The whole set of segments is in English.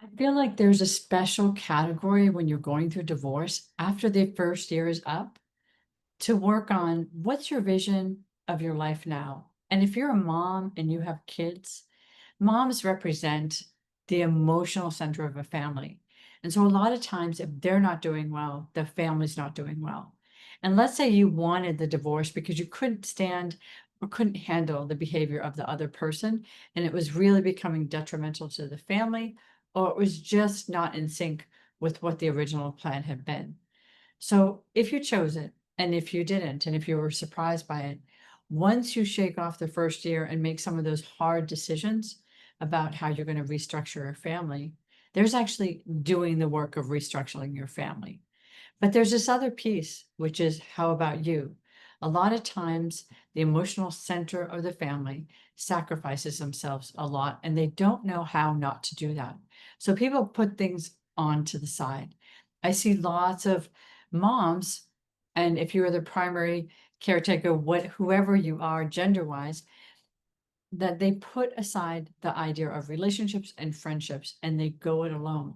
I feel like there's a special category when you're going through divorce after the first year is up to work on what's your vision of your life now. And if you're a mom and you have kids, moms represent the emotional center of a family. And so a lot of times, if they're not doing well, the family's not doing well. And let's say you wanted the divorce because you couldn't stand or couldn't handle the behavior of the other person, and it was really becoming detrimental to the family, or it was just not in sync with what the original plan had been. So if you chose it, and if you didn't, and if you were surprised by it, once you shake off the first year and make some of those hard decisions about how you're going to restructure your family, there's actually doing the work of restructuring your family. But there's this other piece, which is how about you? A lot of times, the emotional center of the family sacrifices themselves a lot, and they don't know how not to do that. So people put things on to the side. I see lots of moms, and if you are the primary caretaker, whoever you are gender wise, that they put aside the idea of relationships and friendships and they go it alone.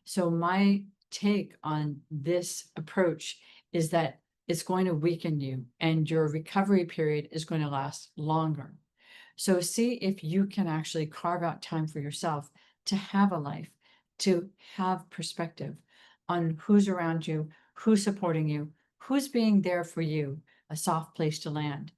So my take on this approach is that it's going to weaken you and your recovery period is going to last longer. So see if you can actually carve out time for yourself to have a life, to have perspective on who's around you, who's supporting you, who's being there for you, a soft place to land.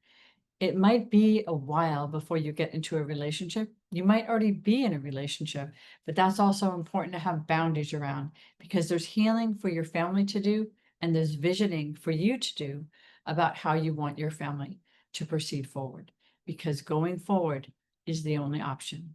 It might be a while before you get into a relationship. You might already be in a relationship, but that's also important to have boundaries around because there's healing for your family to do and there's visioning for you to do about how you want your family to proceed forward because going forward is the only option.